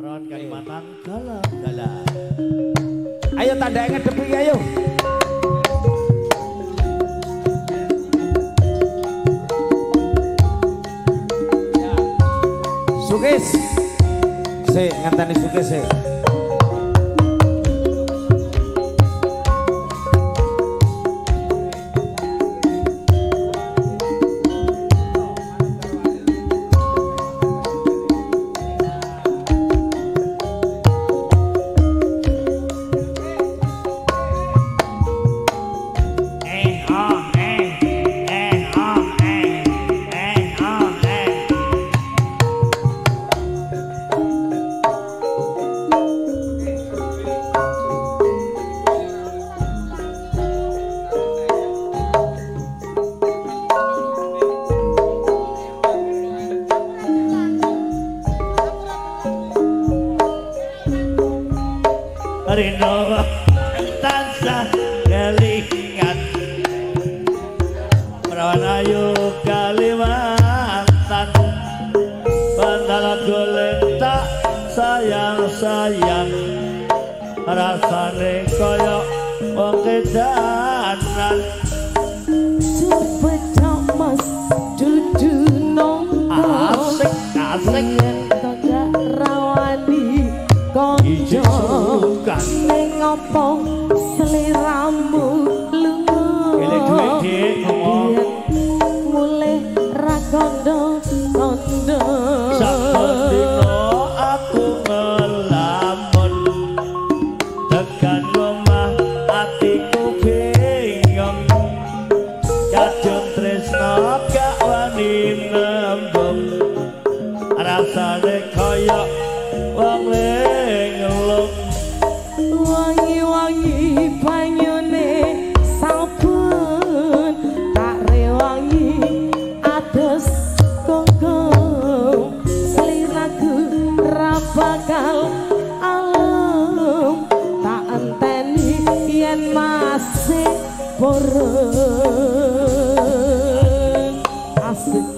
Ron Kalimantan galah. Ayo tanda ngedepi ayo. Sukes. Ngenteni Sukes sih. Rino tansah kelingan Perawan ayu Kalimantan Bandarat golenta sayang-sayang Rasane koyok wong kedanan Sepeda mas dudu nongko Asik Tidak rawani konco Neng opo seliramu lungo Gile duit ngomong Mulai rakondo-kondo Sapetino aku ngelamun Tekan rumah hatiku bingung Kadung tresno gak wani nembung Rasane koyok wong linglung Wangi-wangi banyune sabun Tak rewangi ados kongkong Seliraku rabakal alam Tak enteni yen masih porong Asik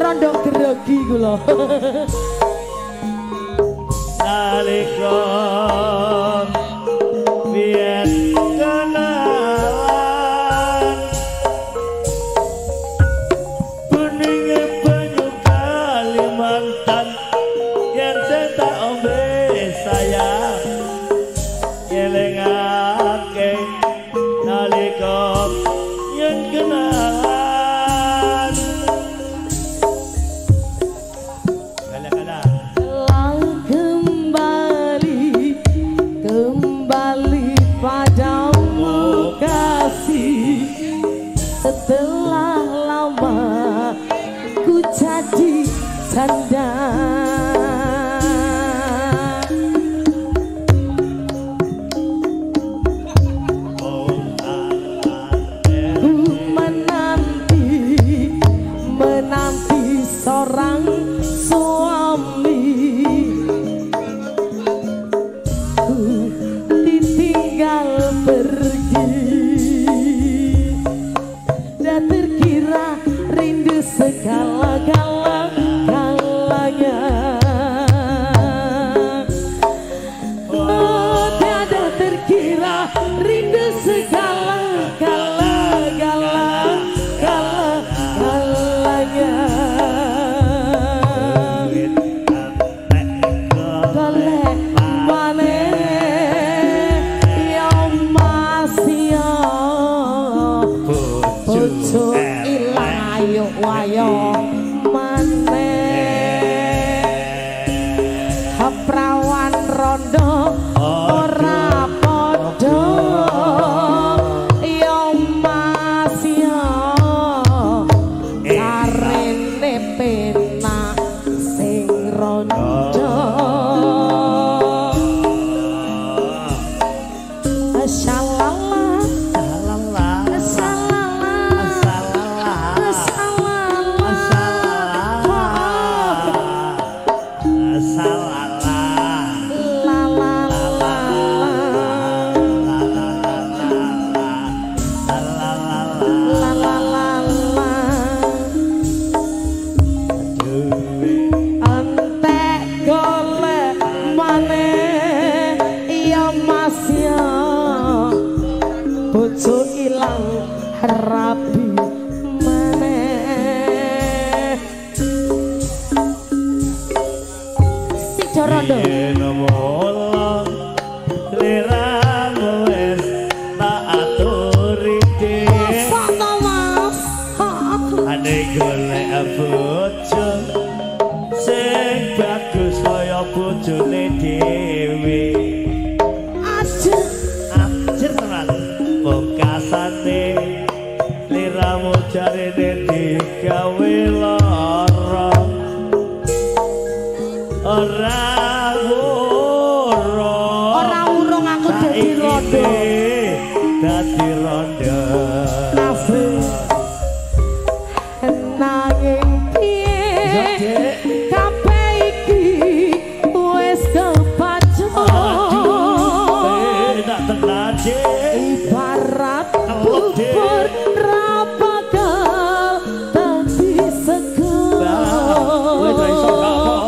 rondo gerogi kula nalika biyen kenalan beninge banyu Kalimantan yen tak ombe sayang elingake nalika yen kenalan padamu kasih setelah lama ku jadi janda ku menanti seorang suami tinggal pergi dan terkira rindu segala-galanya oh tiada terkira rindu segala-galanya ayo wayo prawan rondo ora padha ya mas ya karene penak sing rondo rabi maneh si Jorondo nomolong liramu wis tak aturi dhewe foto mas ane golek bojo sing bagus kaya bojone dhewe ajer tenan pungkasane liramu jarene digawe lara ora urung aku dadi rondo nanging piye kabeh iki wis kebaca tak tenan ibarat bubur ra bakal dadi sego wis iso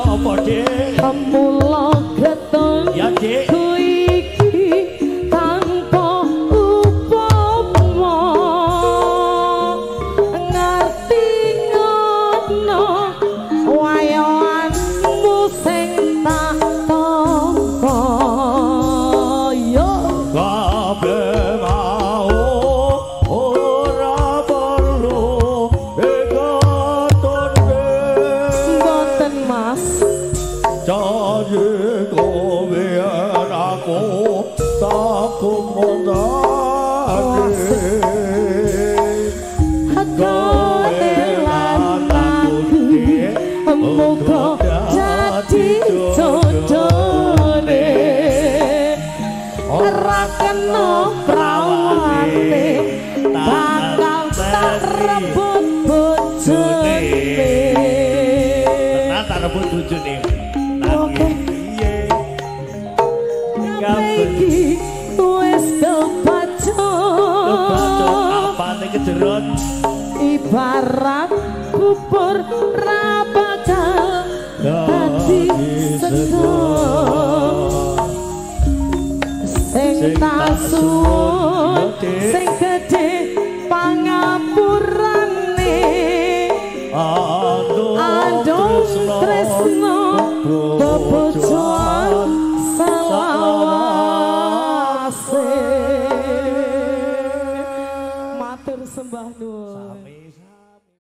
apa Dik mula getun ya Dik iki tanpa upama ngerti ngono wayahanmu sing tak tampa yo kabeh mau ora perlu egotonke mboten mas jadi kowe aku tak mondake muga jadi jodohne ora kena prawane bakal tak rebut bojone tenan tak rebut bojone iki wis kebaca apane kejeron ibarat bubur ra bakal dadi sego sing tak suwun sing gedhe